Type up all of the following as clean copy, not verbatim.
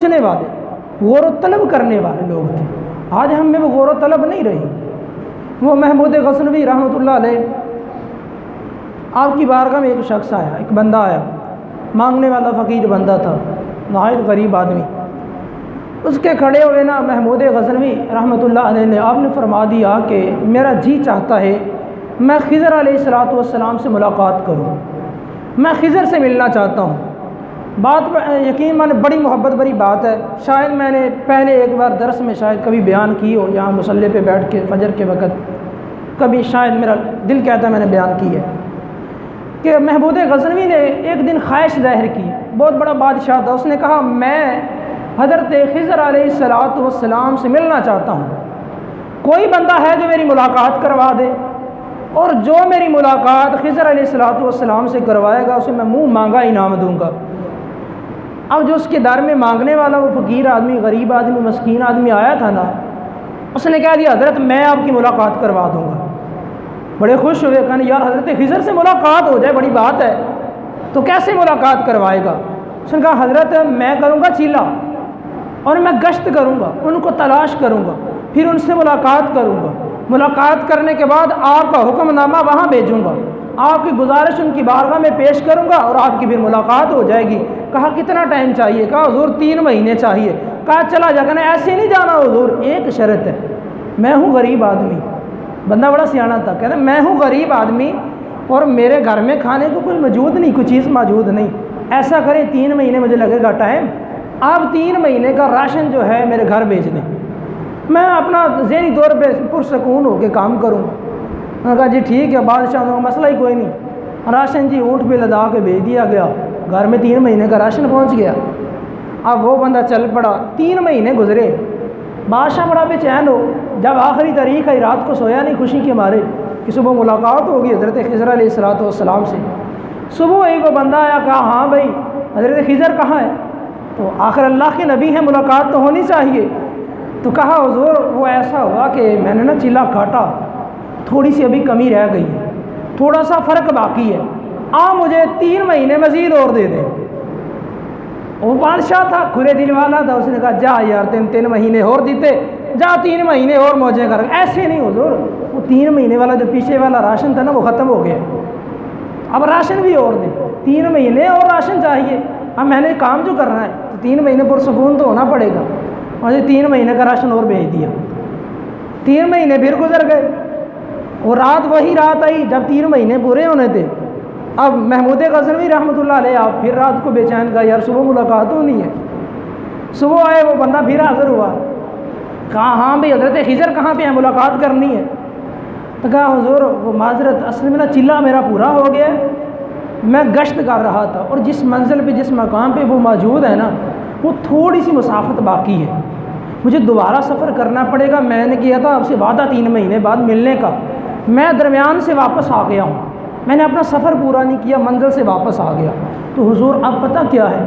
सोचने वाले, गौर तलब करने वाले लोग थे। आज हम में वो गौर तलब नहीं रही। वो महमूद गज़नवी रहमतुल्लाह अलैह, आपकी बारगाह में एक शख्स आया, एक बंदा आया, मांगने वाला फ़कीर बंदा था, नहायत गरीब आदमी। उसके खड़े हुए ना महमूद गज़नवी रहमतुल्लाह अलैह ने आपने फरमा दिया कि मेरा जी चाहता है मैं खिज़र अलैहिस्सलातु वस्सलाम से मुलाकात करूँ, मैं खिज़र से मिलना चाहता हूँ। बात यकीन माने बड़ी मोहब्बत भरी बात है। शायद मैंने पहले एक बार दरस में शायद कभी बयान की हो, यहाँ मुसल्ले पे बैठ के फजर के वक़्त कभी शायद मेरा दिल कहता है मैंने बयान की है कि महमूद गज़नवी ने एक दिन ख्वाहिश ज़ाहिर की। बहुत बड़ा बादशाह था, उसने कहा मैं हज़रत खिज़र अलैहिस्सलातु वस्सलाम से मिलना चाहता हूँ, कोई बंदा है जो मेरी मुलाकात करवा दे, और जो मेरी मुलाकात खिज़र अलैहिस्सलातु वस्सलाम से करवाएगा उसे मैं मुँह मांगा इनाम दूँगा। अब जो उसके दर में मांगने वाला वो फ़कीर आदमी, गरीब आदमी, मस्कीन आदमी आया था ना, उसने कह दिया हज़रत मैं आपकी मुलाकात करवा दूँगा। बड़े खुश हुए, कहने यार हज़रत खिज़र से मुलाकात हो जाए बड़ी बात है, तो कैसे मुलाकात करवाएगा? उसने कहा हज़रत मैं करूँगा चीला और मैं गश्त करूँगा, उनको तलाश करूँगा, फिर उनसे मुलाकात करूँगा। मुलाकात करने के बाद आपका हुक्मनामा वहाँ भेजूँगा, आपकी गुजारिश उनकी बारगाह में पेश करूँगा और आपकी फिर मुलाकात हो जाएगी। कहा कितना टाइम चाहिए? कहा हुज़ूर 3 महीने चाहिए। कहा चला जा, कहना ऐसे नहीं जाना हुज़ूर, एक शर्त है, मैं हूँ गरीब आदमी। बंदा बड़ा सियाना था, कहना मैं हूँ गरीब आदमी और मेरे घर में खाने को कुछ मौजूद नहीं, कोई चीज़ मौजूद नहीं। ऐसा करें 3 महीने मुझे लगेगा टाइम, आप 3 महीने का राशन जो है मेरे घर भेज दें, मैं अपना ज़हनी तौर पर पुरसकून होकर काम करूँगा। उन्होंने कहा जी ठीक है बादशाह, उन्होंने मसला ही कोई नहीं। राशन जी ऊँट पे लदा के भेज दिया गया, घर में 3 महीने का राशन पहुँच गया। अब वो बंदा चल पड़ा, 3 महीने गुजरे, बादशाह बड़ा बेचैन हो। जब आखिरी तारीख है, रात को सोया नहीं खुशी के मारे कि सुबह मुलाकात होगी हज़रत खिज़र अलैहिस्सलातु वस्सलाम से। सुबह ही वो बंदा आया, कहा हाँ भाई हज़रत खिज़र कहाँ है? तो आखिर अल्लाह के नबी हैं, मुलाकात तो होनी चाहिए। तो कहा हुज़ूर वो ऐसा हुआ कि मैंने ना चिल्ला काटा, थोड़ी सी अभी कमी रह गई है, थोड़ा सा फ़र्क बाकी है, मुझे 3 महीने मज़ीद और दे दें। वो बादशाह था, खुले दिल वाला था, उसने कहा जा यार 3 महीने और देते, जा 3 महीने और मौजें कर। ऐसे नहीं हुज़ूर, वो 3 महीने वाला जो पीछे वाला राशन था ना वो ख़त्म हो गया, अब राशन भी और दे, 3 महीने और राशन चाहिए। अब मैंने काम जो करना है तो 3 महीने पुरसकून तो होना पड़ेगा, मुझे 3 महीने का राशन और भेज दिया। 3 महीने फिर गुजर गए, वो रात वही रात आई जब 3 महीने पूरे होने थे। अब महमूद गज़नवी रहमतुल्लाह अलैह आप फिर रात को बेचैन का यार सुबह मुलाकात होनी है। सुबह आए वो बंदा फिर हाज़िर हुआ, कहा हाँ भाई हज़रत खिज़र कहाँ पे है, मुलाकात करनी है। तो कहा हुज़ूर वो माजरत असल में ना चिल्ला मेरा पूरा हो गया, मैं गश्त कर रहा था और जिस मंजिल पे जिस मकाम पे वो मौजूद है ना वो थोड़ी सी मुसाफत बाकी है, मुझे दोबारा सफ़र करना पड़ेगा। मैंने किया था आपसे वादा 3 महीने बाद मिलने का, मैं दरमियान से वापस आ गया हूँ, मैंने अपना सफ़र पूरा नहीं किया, मंजिल से वापस आ गया। तो हुज़ूर अब पता क्या है,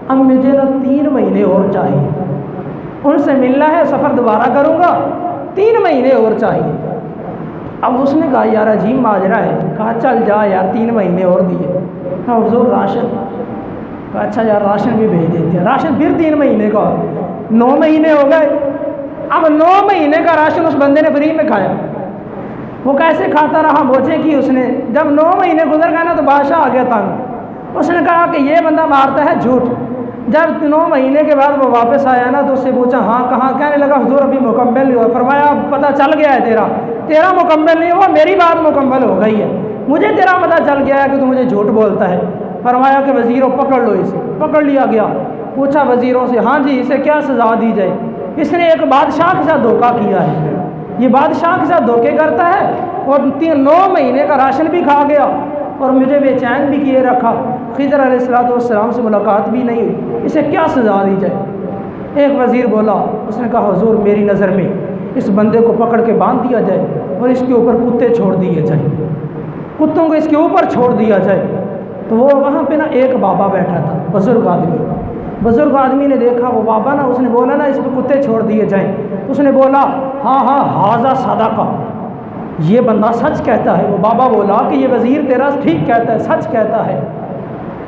अब मुझे ना 3 महीने और चाहिए, उनसे मिलना है, सफ़र दोबारा करूँगा, 3 महीने और चाहिए। अब उसने कहा यार अजीब माजरा है। कहा चल जा यार 3 महीने और दिए। कहा हुज़ूर राशन? कहा अच्छा यार राशन भी भेज देते हैं। राशन फिर 3 महीने का, 9 महीने हो गए। अब 9 महीने का राशन उस बंदे ने फ्री में खाया। वो कैसे खाता रहा, मोचे की उसने। जब 9 महीने गुजर गए ना तो बादशाह आ गया तंग। उसने कहा कि ये बंदा मारता है झूठ। जब 9 महीने के बाद वो वापस आया ना तो उससे पूछा हाँ कहाँ? कहने लगा हुज़ूर अभी मुकम्मल नहीं हुआ। फरमाया पता चल गया है तेरा मुकम्मल नहीं हुआ, मेरी बात मुकम्मल हो गई है, मुझे तेरा पता चल गया है कि तू मुझे झूठ बोलता है। फरमाया कि वज़ीरों पकड़ लो इसे। पकड़ लिया गया। पूछा वज़ीरों से हाँ जी इसे क्या सज़ा दी जाए? इसने एक बादशाह के साथ धोखा किया है, ये बादशाह के साथ धोखे करता है और 9 महीने का राशन भी खा गया और मुझे बेचैन भी किए रखा, खिज़र अलैहिस्सलातु वस्सलाम से मुलाकात भी नहीं हुई, इसे क्या सज़ा दी जाए? एक वज़ीर बोला, उसने कहा हुज़ूर मेरी नज़र में इस बंदे को पकड़ के बांध दिया जाए और इसके ऊपर कुत्ते छोड़ दिए जाए, कुत्तों को इसके ऊपर छोड़ दिया जाए। तो वो वहाँ पे ना एक बाबा बैठा था, बुज़ुर्ग आदमी। बुज़ुर्ग आदमी ने देखा वो बाबा ना, उसने बोला ना इस पर कुत्ते छोड़ दिए जाएँ। तो उसने बोला हाँ हाँ हाज़ा सदाका, ये बंदा सच कहता है। वो बाबा बोला कि ये वज़ीर तेरा ठीक कहता है, सच कहता है।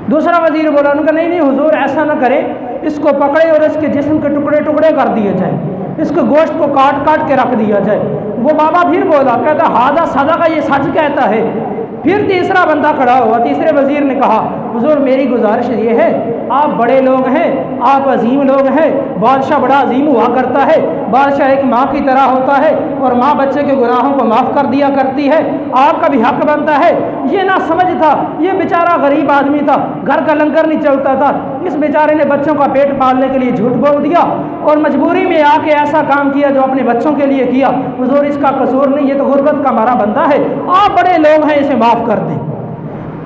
दूसरा वज़ीर बोला उनका नहीं नहीं हुज़ूर ऐसा ना करें, इसको पकड़े और इसके जिस्म के टुकड़े टुकड़े कर दिए जाए, इसके गोश्त को काट काट के रख दिया जाए। वो बाबा फिर बोला, कहता हाजा सदा का ये सच कहता है। फिर तीसरा बंदा खड़ा हुआ, तीसरे वज़ीर ने कहा, हुज़ूर मेरी गुजारिश ये है, आप बड़े लोग हैं, आप अजीम लोग हैं, बादशाह बड़ा अजीम हुआ करता है, बादशाह एक माँ की तरह होता है और माँ बच्चे के गुनाहों को माफ़ कर दिया करती है, आपका भी हक बनता है। ये ना समझ था, ये बेचारा गरीब आदमी था, घर का लंगर नहीं चलता था, इस बेचारे ने बच्चों का पेट पालने के लिए झूठ बोल दिया और मजबूरी में आके ऐसा काम किया जो अपने बच्चों के लिए किया। हुज़ूर इसका कसूर नहीं, ये तो गुर्बत का हमारा बंदा है, आप बड़े लोग हैं, इसे माफ़ कर दें।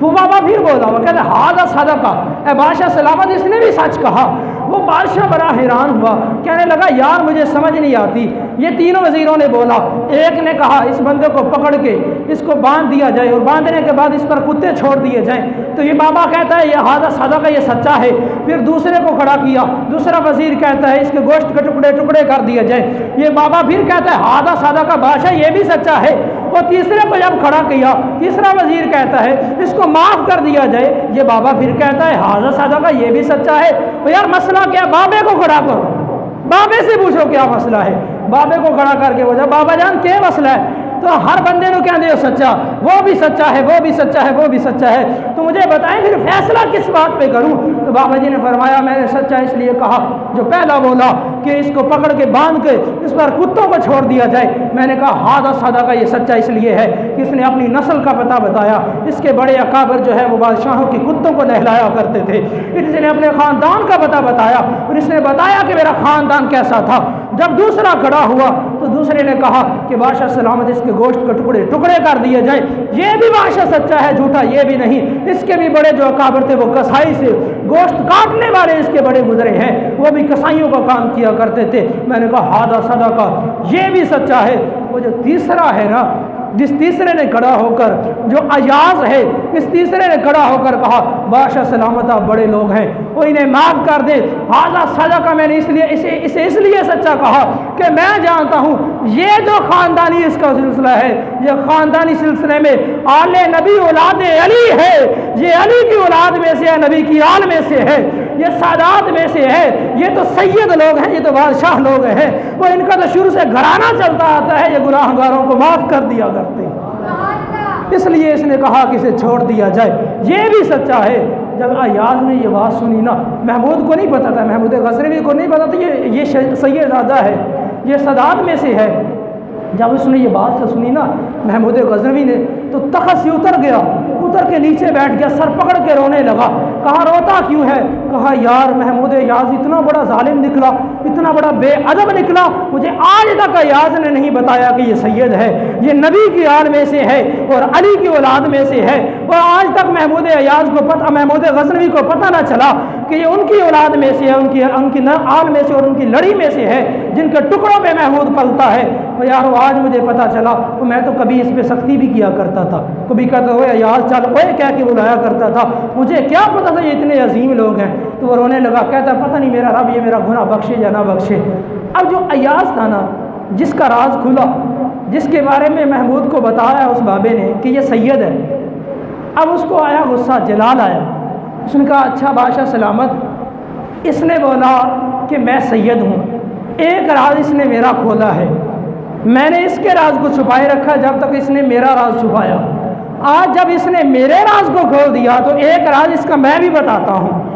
वो बाबा फिर बोला, वो कहते हाजा सदा का, ए बादशाह सलामत, इसने भी सच कहा। वो बादशाह बड़ा हैरान हुआ, कहने लगा यार मुझे समझ नहीं आती। ये तीनों वज़ीरों ने बोला, एक ने कहा इस बंदे को पकड़ के इसको बांध दिया जाए और बांधने के बाद इस पर कुत्ते छोड़ दिए जाएं। तो ये बाबा कहता है ये हाजा सदा का ये सच्चा है। फिर दूसरे को खड़ा किया, दूसरा वज़ीर कहता है इसके गोश्त के टुकड़े टुकड़े कर दिए जाए। ये बाबा फिर कहता है हाजा सदा का, बादशाह ये भी सच्चा है। और तीसरे को जब खड़ा किया, तीसरा वज़ीर कहता है इसको माफ़ कर दिया जाए। ये बाबा फिर कहता है हाजा सदा का ये भी सच्चा है। तो यार मसला क्या, बाबे को खड़ा करो, बाबे से पूछो क्या मसला है। बाबे को खड़ा करके बोला, बाबा जान क्या मसला है? तो हर बंदे को क्या दे सच्चा, वो भी सच्चा है, वो भी सच्चा है, वो भी सच्चा है, तो मुझे बताएं फिर फैसला किस बात पे करूं? तो बाबा जी ने फरमाया मैंने सच्चा इसलिए कहा, जो पहला बोला कि इसको पकड़ के बांध के इस पर कुत्तों को छोड़ दिया जाए, मैंने कहा हादा सादा का ये सच्चा इसलिए है कि इसने अपनी नस्ल का पता बताया। इसके बड़े अकाबर जो है वो बादशाहों के कुत्तों को नहलाया करते थे। इसने अपने ख़ानदान का पता बताया और इसने बताया कि मेरा ख़ानदान कैसा था। जब दूसरा खड़ा हुआ तो दूसरे ने कहा कि बादशाह सलामत इसके गोश्त के टुकड़े टुकड़े कर दिए जाए। ये भी बादशाह सच्चा है, झूठा ये भी नहीं। इसके भी बड़े जो अकाबर थे वो कसाई से गोश्त काटने वाले इसके बड़े गुजरे हैं, वो भी कसाईयों का काम किया करते थे। मैंने कहा हादा सदा का ये भी सच्चा है। वो जो तीसरा है ना, जिस तीसरे ने खड़ा होकर, जो अयाज है, इस तीसरे ने खड़ा होकर कहा बादशाह सलामत आप बड़े लोग हैं, वो इन्हें माफ़ कर दे। हाजा सजा का मैंने इसे इसलिए सच्चा कहा कि मैं जानता हूँ ये जो ख़ानदानी इसका सिलसिला है, ये ख़ानदानी सिलसिले में आले नबी औलाद अली है, ये अली की औलाद में से है, नबी की आल में से है, ये सादात में से है, ये तो सैयद लोग हैं, ये तो बादशाह लोग हैं। वो इनका तो शुरू से घराना चलता आता है, ये गुनाहगारों को माफ़ कर दिया करते हैं, इसलिए इसने कहा कि इसे छोड़ दिया जाए। ये भी सच्चा है। जब अयाज ने ये बात सुनी ना, महमूद को नहीं पता था, महमूद गजनवी को नहीं पता था ये सैयदादा है, ये सादात में से है। जब उसने ये बात सुनी ना महमूद गजनवी ने, तो तख्त से उतर गया, उतर के नीचे बैठ गया, सर पकड़ के रोने लगा। कहा रोता क्यों है? कहा यार महमूद याज इतना बड़ा जालिम निकला, इतना बड़ा बेअदब निकला, मुझे आज तक याज ने नहीं बताया कि ये सैयद है, ये नबी की आल में से है और अली की औलाद में से है। और आज तक महमूद याज को पता, महमूद गजनवी को पता ना चला कि ये उनकी औलाद में से है, उनकी आल में से और उनकी लड़ी में से है, जिनके टुकड़ों में महमूद पलता है। तो यार आज मुझे पता चला, तो मैं तो कभी इस पर सख्ती भी किया करता था, कभी कहता हुआ यार चल ओए कह के बुलाया करता था, मुझे क्या पता था ये इतने अजीम लोग हैं। तो वो रोने लगा, कहता पता नहीं मेरा रब ये मेरा गुनाह बख्शे या ना बख्शे। अब जो अयाज था ना, जिसका राज खुला, जिसके बारे में महमूद को बताया उस बाबे ने कि ये सैयद है, अब उसको आया गुस्सा, जलाल आया। उसने कहा अच्छा बादशाह सलामत, इसने बोला कि मैं सैयद हूँ, एक राज इसने मेरा खोला है, मैंने इसके राज को छुपाए रखा जब तक इसने मेरा राज छुपाया। आज जब इसने मेरे राज को खोल दिया तो एक राज इसका मैं भी बताता हूँ।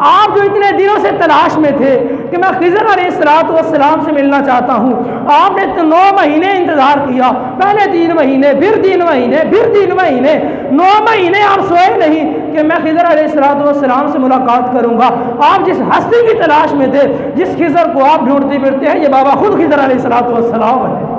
आप जो इतने दिनों से तलाश में थे कि मैं खिज़र अलैहिस्सलाम से मिलना चाहता हूँ, आपने तो 9 महीने इंतज़ार किया, पहले 3 महीने, फिर 3 महीने, फिर 3 महीने, 9 महीने आप सोए नहीं कि मैं खिज़र अलैहिस्सलाम से मुलाकात करूँगा। आप जिस हस्ती की तलाश में थे, जिस खिज़र को आप ढूंढते फिरते हैं, ये बाबा खुद खिज़र अलैहिस्सलाम है।